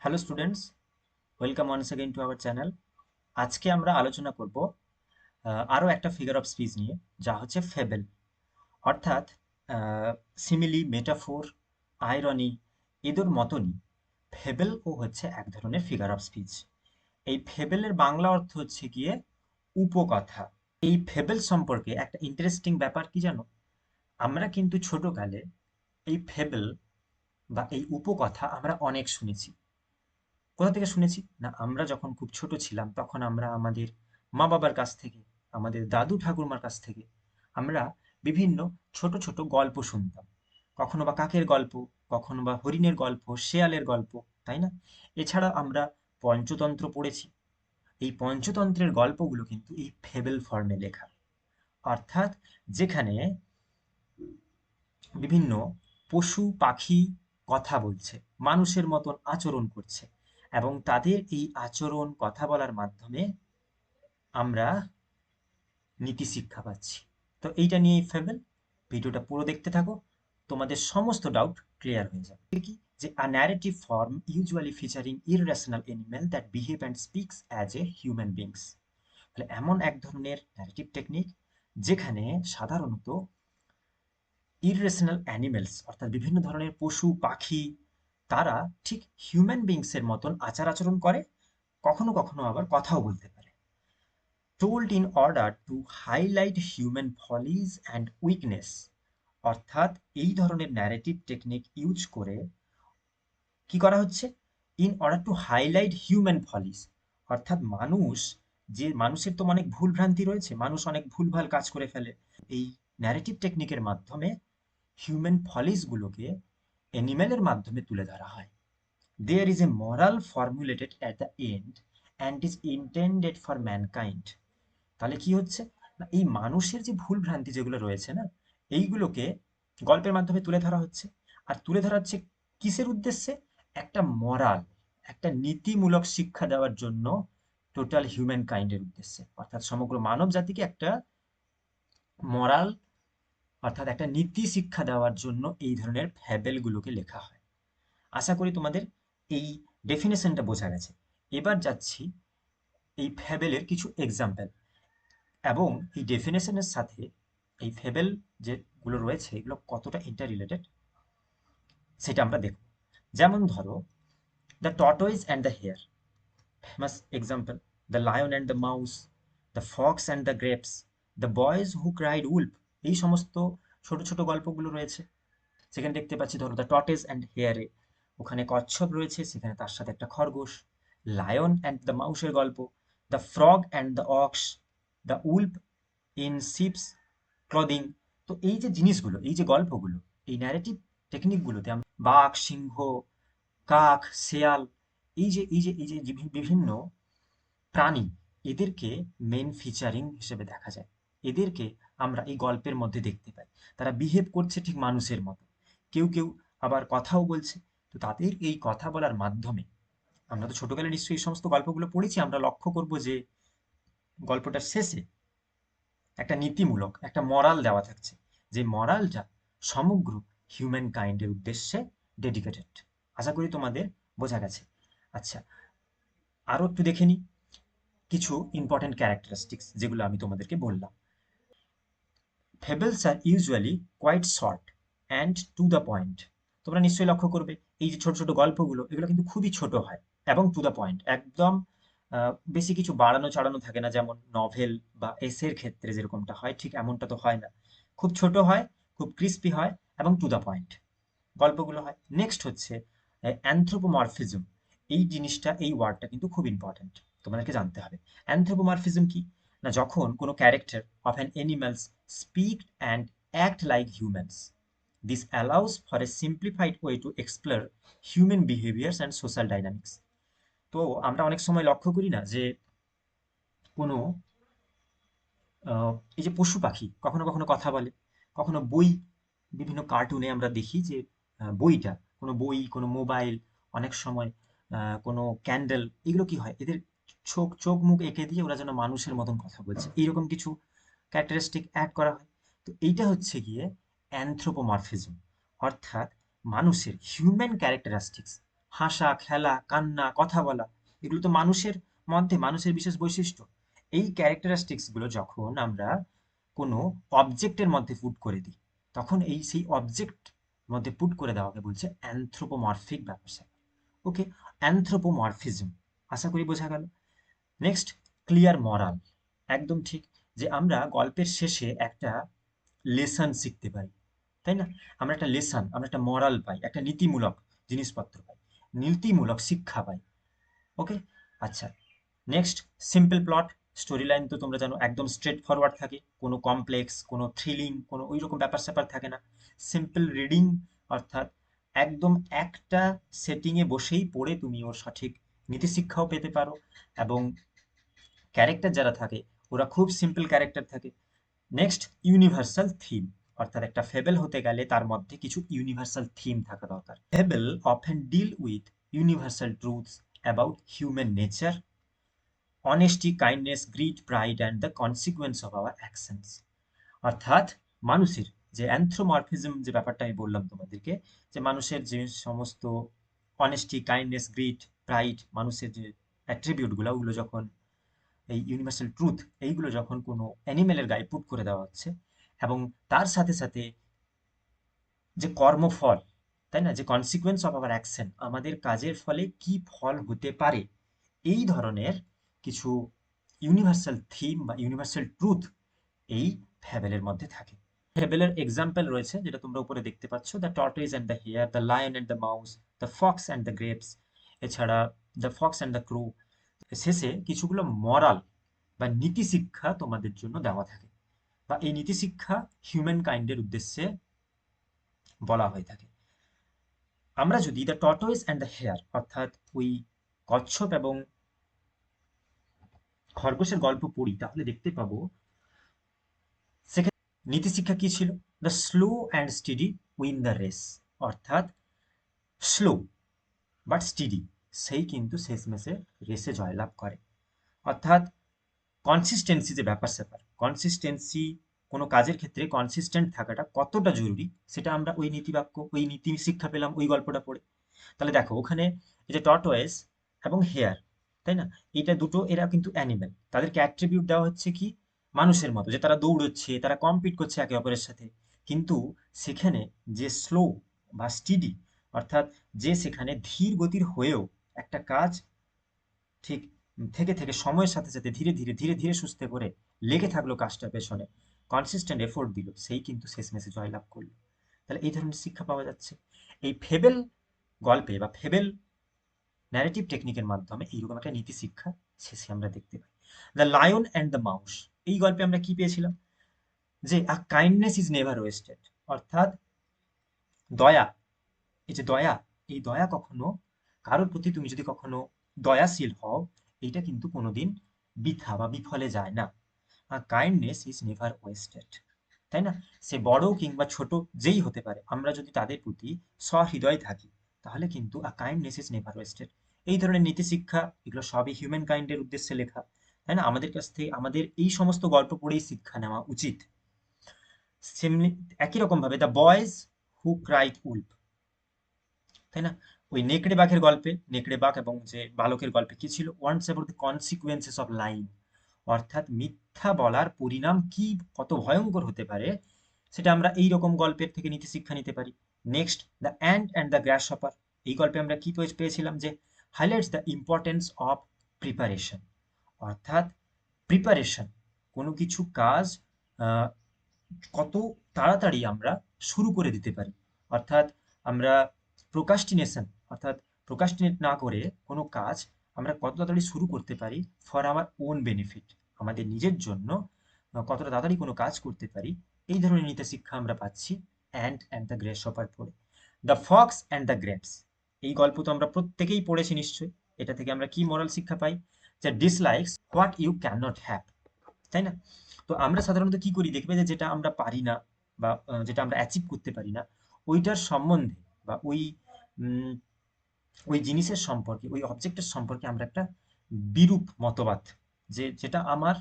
Hello students, welcome once again to our channel. আজকে আমরা আলোচনা করব আরও একটা ফিগার অফ স্পিচ নিয়ে, যা হচ্ছে ফেবেল। অর্থাৎ সিমিলি, মেটাফোর, আইরনি এদের মতনই ফেবেলও হচ্ছে এক ধরনের ফিগার অফ স্পিচ। এই ফেবেলের বাংলা অর্থ হচ্ছে গিয়ে উপকথা। এই ফেবেল সম্পর্কে একটা ইন্টারেস্টিং ব্যাপার কি জানো? আমরা কিন্তু ছোটকালে এই ফেবেল বা এই উপকথা আমরা অনেক শুনেছি। কোথা থেকে শুনেছি না, আমরা যখন খুব ছোট ছিলাম তখন আমরা আমাদের মা বাবার কাছ থেকে, আমাদের দাদু ঠাকুরমার কাছ থেকে আমরা বিভিন্ন ছোট ছোট গল্প শুনতাম। কখনো বা কাকের গল্প, কখনো বা হরিণের গল্প, শেয়ালের গল্প, তাই না? এছাড়া আমরা পঞ্চতন্ত্র পড়েছি। এই পঞ্চতন্ত্রের গল্পগুলো কিন্তু এই ফেবেল ফর্মে লেখা। অর্থাৎ যেখানে বিভিন্ন পশু পাখি কথা বলছে, মানুষের মতন আচরণ করছে, এবং তাদের এই আচরণ কথা বলার মাধ্যমে আমরা নীতি শিক্ষা পাচ্ছি। তো এইটা নিয়ে ফেবেল, ভিডিওটা পুরো দেখতে থাকো, তোমাদের সমস্ত ডাউট ক্লিয়ার হয়ে যাবে। কি যে a narrative form usually featuring irrational animal that behave and speaks as a human beings. তাহলে এমন এক ধরনের ন্যারেটিভ টেকনিক যেখানে সাধারণত ইররেশনাল অ্যানিমেলস অর্থাৎ বিভিন্ন ধরনের পশু পাখি তারা ঠিক হিউম্যান বিংসের মতন আচার আচরণ করে, কখনো কখনো আবার কথাও বলতে পারে। Told in order to highlight human follies and weakness. অর্থাৎ এই ধরনের ন্যারেটিভ টেকনিক ইউজ করে কি করা হচ্ছে? In order to highlight human follies, অর্থাৎ মানুষের তো অনেক ভুল ভ্রান্তি রয়েছে, মানুষ অনেক ভুলভাল কাজ করে ফেলে। এই ন্যারেটিভ টেকনিকের মাধ্যমে হিউম্যান ফলিসগুলোকে অ্যানিমেলের মাধ্যমে তুলে ধরা হয়। There is a moral formulated at the end and is intended for mankind. তাহলে কি হচ্ছে না, এই মানুষের যে ভুল ভ্রান্তি যেগুলো রয়েছে না, এইগুলোকে গল্পের মাধ্যমে তুলে ধরা হচ্ছে। আর তুলে ধরা হচ্ছে কিসের উদ্দেশ্যে? একটা মরাল, একটা নীতিমূলক শিক্ষা দেওয়ার জন্য, টোটাল হিউম্যান কাইন্ডের উদ্দেশ্যে, অর্থাৎ সমগ্র মানব জাতিকে একটা মরাল অর্থাৎ একটা নীতি শিক্ষা দেওয়ার জন্য এই ধরনের ফ্যাবেলগুলোকে লেখা হয়। আশা করি তোমাদের এই ডেফিনেশনটা বোঝা গেছে। এবার যাচ্ছি এই ফ্যাবেলের কিছু এক্সাম্পল, এবং এই ডেফিনেশনের সাথে এই ফেবেল যেগুলো রয়েছে এগুলো কতটা ইন্টার রিলেটেড সেটা আমরা দেখব। যেমন ধরো, the tortoise and the hare, famous example. The lion and the mouse, the fox and the grapes, the boys who cried wolf. এই সমস্ত ছোট ছোট গল্পগুলো রয়েছে। সেখানে দেখতে পাচ্ছি, ধরো দ্য টর্টেস অ্যান্ড হেয়ারে ওখানে কচ্ছপ রয়েছে, সেখানে তার সাথে একটা খরগোশ। লায়ন অ্যান্ড দ্য মাউসের গল্প, the frog and the ox, the wolf in sheep's clothing. তো এই যে জিনিসগুলো, এই যে গল্পগুলো, এই ন্যারেটিভ টেকনিকগুলোতে আমরা বাঘ, সিংহ, কাক, শেয়াল, এই যে বিভিন্ন প্রাণী, এদেরকে মেন ফিচারিং হিসেবে দেখা যায়। এদেরকে আমরা এই গল্পের মধ্যে দেখতে পাই। তারা বিহেভ করছে ঠিক মানুষের মতো, কেউ কেউ আবার কথাও বলছে। তো তাদের এই কথা বলার মাধ্যমে, আমরা তো ছোটবেলায় নিশ্চয়ই এই সমস্ত গল্পগুলো পড়েছি, আমরা লক্ষ্য করব যে গল্পটার শেষে একটা নীতিমূলক একটা মরাল দেওয়া থাকছে, যে মরালটা সমগ্র হিউম্যান কাইন্ডের উদ্দেশ্যে ডেডিকেটেড। আশা করি তোমাদের বোঝা গেছে। আচ্ছা, আরও একটু দেখে নিই কিছু ইম্পর্টেন্ট ক্যারেক্টারিস্টিক্স যেগুলো আমি তোমাদেরকে বললাম। Fables are usually quite short and to the point. তোমরা নিশ্চয়ই লক্ষ্য করবে এই যে ছোট ছোট গল্পগুলো, এগুলো কিন্তু খুবই ছোট হয় এবং টু দ্য পয়েন্ট, একদম বেশি কিছু বাড়ানো চাড়ানো থাকে না, যেমন নভেল বা এসের ক্ষেত্রে যেরকমটা হয় ঠিক এমনটা তো হয় না। খুব ছোট হয়, খুব ক্রিস্পি হয়, এবং টু দ্য পয়েন্ট গল্পগুলো হয়। নেক্সট হচ্ছে অ্যানথ্রোপোমরফিজম। এই জিনিসটা, এই ওয়ার্ডটা কিন্তু খুব ইম্পর্ট্যান্ট, তোমাদেরকে জানতে হবে। অ্যানথ্রোপোমরফিজম কি না, যখন কোনো character of an animals speak and act like humans. This allows for a simplified way to explore human behaviours and social dynamics. তো আমরা অনেক সময় লক্ষ্য করি না যে কোনো এই যে পশু পাখি কখনো কখনো কথা বলে, কখনো বই, বিভিন্ন কার্টুনে আমরা দেখি যে বইটা, কোনো বই, কোনো মোবাইল, অনেক সময় কোনো ক্যান্ডেল, এগুলো কি হয়, এদের চোখ চোখ মুখ এঁকে দিয়ে ওরা যেন মানুষের মতন কথা বলছে, এইরকম কিছু ক্যারেক্টারিস্টিক অ্যাড করা হয়। তো এইটা হচ্ছে গিয়ে অ্যানথ্রোপোমরফিজম, অর্থাৎ মানুষের হিউম্যান ক্যারেক্টারিস্টিক্স হাসা, খেলা, কান্না, কথা বলা, এগুলো তো মানুষের মধ্যে মানুষের বিশেষ বৈশিষ্ট্য। এই ক্যারেক্টারিস্টিক্স গুলো যখন আমরা কোনো অবজেক্টের মধ্যে পুট করে দিই, তখন সেই অবজেক্ট মধ্যে পুট করে দেওয়াকে বলছে অ্যানথ্রোপোমরফিক ব্যাপার স্যাপার। ওকে, অ্যানথ্রোপোমরফিজম, আশা করি বোঝা গেল। নেক্সট, ক্লিয়ার মরাল। একদম ঠিক, যে আমরা গল্পের শেষে একটা লেসন শিখতে পারি, তাই না? আমরা একটা লেসন, আমরা একটা মরাল পাই, একটা নীতিমূলক জিনিসপত্র পাই, নীতিমূলক শিক্ষা পাই। ওকে, আচ্ছা। Next, simple plot. Story line তো তোমরা জানো একদম স্ট্রেট ফরওয়ার্ড থাকে, কোনো কমপ্লেক্স, কোনো থ্রিলিং, কোনো ওই রকম ব্যাপার স্যাপার থাকে না। সিম্পল রিডিং, অর্থাৎ একদম একটা সেটিংয়ে বসেই পড়ে তুমি ওর সঠিক নীতিশিক্ষাও পেতে পারো। এবং ক্যারেক্টার যারা থাকে ওরা খুব সিম্পল ক্যারেক্টার থাকে। নেক্সট, ইউনিভার্সাল থিম, অর্থাৎ একটা ফেবেল হতে গেলে তার মধ্যে কিছু ইউনিভার্সাল থিম থাকা দরকার। Fable often deal with universal truths about human nature, honesty, kindness, greed, pride and the consequence of our actions. অর্থাৎ মানুষের যে অ্যানথ্রোমরফিজম, যে ব্যাপারটা আমি বললাম তোমাদেরকে, যে মানুষের যে সমস্ত অনেস্টি, কাইন্ডনেস, গ্রিড, প্রাইড, মানুষের যে অ্যাট্রিবিউটগুলো, ওগুলো যখন এই ইউনিভার্সাল ট্রুথ, এইগুলো যখন কোনো অ্যানিমেলের গায়ে পুট করে দেওয়া হচ্ছে, এবং তার সাথে সাথে যে কর্মফল, তাই না, যে কনসিকুয়েন্স অফ আওয়ার অ্যাকশন, আমাদের কাজের ফলে কি ফল হতে পারে, এই ধরনের কিছু ইউনিভার্সাল থিম বা ইউনিভার্সাল ট্রুথ এই ফ্যাবেলের মধ্যে থাকে। ফ্যাবেলের এক্সাম্পল রয়েছে, যেটা তোমরা উপরে দেখতে পাচ্ছ, the tortoise and the hare, the lion and the mouse, the fox and the grapes, এছাড়া the fox and the crow. শেষে কিছুগুলো মরাল বা নীতিশিক্ষা তোমাদের জন্য দেওয়া থাকে, বা এই নীতিশিক্ষা হিউম্যান কাইন্ডের উদ্দেশ্যে বলা হয়ে থাকে। আমরা যদি the tortoise and the hare, অর্থাৎ ওই কচ্ছপ এবং খরগোশের গল্প পড়ি, তাহলে দেখতে পাবো সেখানে নীতিশিক্ষা কি ছিল? The slow and steady win the race, অর্থাৎ স্লো বাট স্টেডি, সেই কিন্তু শেষমেশে রেসে জয়লাভ করে। অর্থাৎ কনসিস্টেন্সি, যে ব্যাপার স্যাপার, কনসিস্টেন্সি, কোনো কাজের ক্ষেত্রে কনসিস্টেন্ট থাকাটা কতটা জরুরি, সেটা আমরা ওই নীতিবাক্য, ওই নীতি শিক্ষা পেলাম ওই গল্পটা পড়ে। তাহলে দেখো ওখানে এই যে টর্টয়েস এবং হেয়ার, তাই না, এটা দুটো, এরা কিন্তু অ্যানিমেল, তাদেরকে অ্যাট্রিবিউট দেওয়া হচ্ছে কি মানুষের মতো, যে তারা দৌড়চ্ছে, তারা কম্পিট করছে একে অপরের সাথে। কিন্তু সেখানে যে স্লো বা স্টিডি, অর্থাৎ যে সেখানে ধীর গতির হয়েও একটা কাজ ঠিক থেকে থেকে সময়ের সাথে সাথে ধীরে ধীরে ধীরে ধীরে সুস্থে করে লেগে থাকলো কাজটার পেছনে, কনসিস্টেন্ট এফোর্ট দিল, সেই কিন্তু শেষমেশে জয়লাভ করলো। তাহলে এই ধরনের শিক্ষা পাওয়া যাচ্ছে এই ফেবেল গল্পে বা ফেবেল ন্যারেটিভ টেকনিকের মাধ্যমে। এইরকম একটা নীতি শিক্ষা শেষে আমরা দেখতে পাই। The lion and the mouse, এই গল্পে আমরা কি পেয়েছিলাম? যে a kindness is never wasted, অর্থাৎ দয়া, এই যে দয়া, এই দয়া কখনো, কারোর প্রতি তুমি যদি কখনো দয়াশীল হও, এইটা কিন্তু কোনোদিন বৃথা বা বিফলে যায় না। আর কাইন্ডনেস ইজ নেভার ওয়েস্টেড, তাই না? সে বড় কিংবা ছোট যেই হতে পারে, আমরা যদি তাদের প্রতি সহৃদয় থাকি, তাহলে কিন্তু আ কাইন্ডনেস ইজ নেভার ওয়েস্টেড। এই ধরনের নীতি শিক্ষা, এগুলো সবই হিউম্যান কাইন্ডের উদ্দেশ্যে লেখা, তাই না? আমাদের কাছ থেকে আমাদের এই সমস্ত গল্প পড়েই শিক্ষা নেওয়া উচিত। সেমনি একই রকম ভাবে the boys who cried Wolf, তাই না, ওই নেকড়ে বাঘের গল্পে, নেকড়ে বাঘ এবং যে বালকের গল্পে কি ছিল? Wants about the consequences of lying, অর্থাৎ মিথ্যা বলার পরিণাম কি, কত ভয়ঙ্কর হতে পারে, সেটা আমরা এই রকম গল্পের থেকে নীতি শিক্ষা নিতে পারি। Next, the ant and the grass hopper, এই গল্পে আমরা কি পেয়েছিলাম? যে highlights the importance of preparation, অর্থাৎ প্রিপারেশন, কোনো কিছু কাজ আহ, কত তাড়াতাড়ি আমরা শুরু করে দিতে পারি, অর্থাৎ আমরা প্রোকাস্টিনেশন, অর্থাৎ প্রোকাস্টিনেট না করে কোনো কাজ আমরা কত তাড়াতাড়ি শুরু করতে পারি ফর আওয়ার ওন বেনিফিট, আমাদের নিজের জন্য কতটা তাড়াতাড়ি কোনো কাজ করতে পারি, এই ধরনের নীতি শিক্ষা আমরা পাচ্ছি অ্যান্ড দ্য গ্রেস হপার পড়ে। The fox and the grapes, এই গল্প তো আমরা প্রত্যেকেই পড়েছি নিশ্চয়ই। এটা থেকে আমরা কি মোরাল শিক্ষা পাই? যে dislikes what you can not have, তাই না? তো আমরা সাধারণত কি করি, দেখবে যে যেটা আমরা পারি না বা যেটা আমরা অ্যাচিভ করতে পারি না, ওইটার সম্বন্ধে বা উম, ওই জিনিসের সম্পর্কে, ওই অবজেক্টের সম্পর্কে আমরা একটা বিরূপ মতবাদ, যে যেটা আমার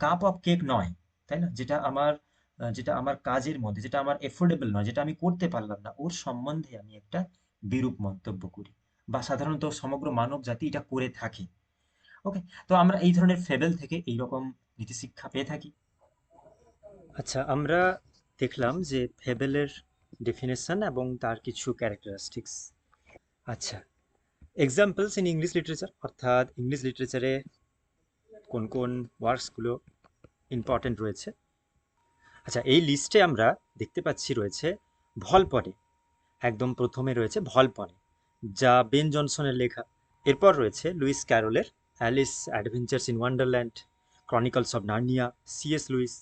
কাপ অফ কেক নয়, তাই না, যেটা আমার কাজের মধ্যে, যেটা আমার এফোর্ডেবল নয়, যেটা আমি করতে পারলাম না, ওর সম্বন্ধে আমি একটা বিরূপ মন্তব্য করি। বা সাধারণত সমগ্র মানব জাতি এটা করে থাকে। ওকে, তো আমরা এই ধরনের ফেবেল থেকে এইরকম নীতিশিক্ষা পেয়ে থাকি। আচ্ছা, আমরা দেখলাম যে ফেবেলের ডেফিনেশন এবং তার কিছু ক্যারেক্টারিস্টিক্স। আচ্ছা, এক্সাম্পলস ইন ইংলিশ লিটারেচার, অর্থাৎ ইংলিশ লিটারেচারে কোন কোন ওয়ার্কসগুলো ইম্পর্টেন্ট রয়েছে। আচ্ছা, এই লিস্টে আমরা দেখতে পাচ্ছি রয়েছে ভলপনে, একদম প্রথমে রয়েছে ভলপনে, যা বেন জনসনের লেখা। এরপর রয়েছে লুইস ক্যারলের Alice adventures in Wonderland, Chronicles of Narnia, C S Lewis,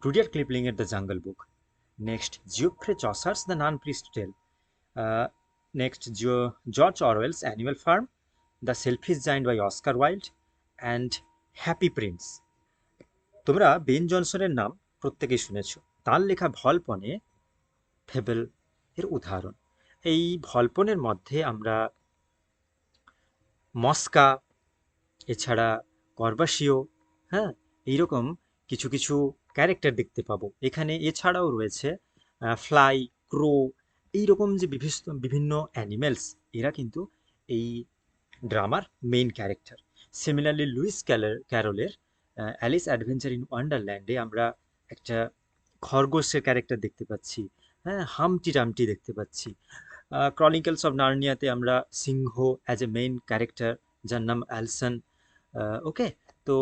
Rudyard কিপলিংয়ের the Jungle Book. Next Geoffrey Chaucer's the Nun Priest Tale. Next George Orwell's Animal Farm, the Selfish Giant by Oscar Wilde, and Happy Prince. তোমরা Ben জনসনের নাম প্রত্যেকেই শুনেছ। তার লেখা ভলপনে fable এর উদাহরণ। এই ভলপনের মধ্যে আমরা মস্কা, এছাড়া কর্বাসিও, হ্যাঁ, এইরকম কিছু কিছু ক্যারেক্টার দেখতে পাবো এখানে। এছাড়াও রয়েছে ফ্লাই, ক্রো, এইরকম যে বিভিন্ন বিভিন্ন অ্যানিমেলস, এরা কিন্তু এই ড্রামার মেইন ক্যারেক্টার। সিমিলারলি লুইস ক্যারলের অ্যালিস অ্যাডভেঞ্চার ইন ওয়ান্ডারল্যান্ডে আমরা একটা খরগোশের ক্যারেক্টার দেখতে পাচ্ছি, হ্যাঁ, হামটি টামটি দেখতে পাচ্ছি। ক্রনিকলস অফ নার্নিয়াতে আমরা সিংহ অ্যাজ এ মেইন ক্যারেক্টার, যার নাম অ্যালসন। ওকে, তো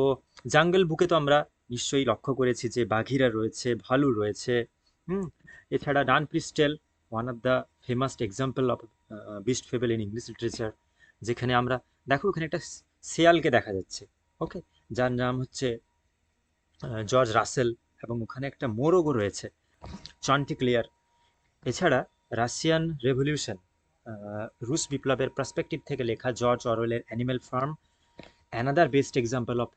জাঙ্গল বুকে তো আমরা নিশ্চয়ই লক্ষ্য করেছি যে বাঘিরা রয়েছে, ভালু রয়েছে। হুম, এছাড়া nun priest tale, one of the famous example of beast fable in English literature, যেখানে আমরা দেখো এখানে একটা শেয়ালকে দেখা যাচ্ছে, ওকে, যার নাম হচ্ছে জর্জ রাসেল, এবং ওখানে একটা মোরগও রয়েছে, চন্টিক্লিয়ার। এছাড়া রাশিয়ান রেভলিউশন, রুশ বিপ্লবের পার্সপেক্টিভ থেকে লেখা জর্জ অরওয়েলের Animal Farm, another best example of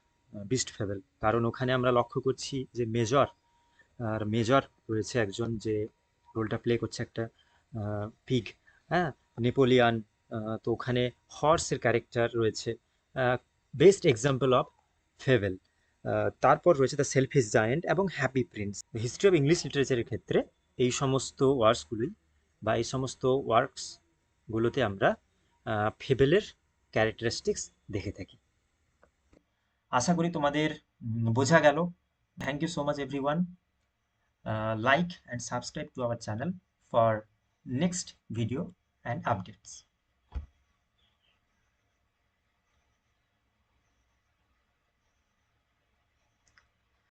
beast fable. কারণ ওখানে আমরা লক্ষ্য করছি যে মেজর রয়েছে একজন, যে রোলটা প্লে করছে একটা পিগ, হ্যাঁ, নেপোলিয়ান। তো ওখানে হর্সের ক্যারেক্টার রয়েছে, বেস্ট এক্সাম্পল অফ ফেভেল। তারপর রয়েছে দ্য সেলফিশ জায়েন্ট এবং Happy Prince. History of English লিটারেচারের ক্ষেত্রে এই সমস্ত ওয়ার্কসগুলোই বা এই সমস্ত ওয়ার্কসগুলোতে আমরা ফেবেলের ক্যারেক্টারিস্টিক্স দেখে থাকি। আশা করি তোমাদের বোঝা গেল। Thank you so much everyone. Like and subscribe to our channel for next video and updates.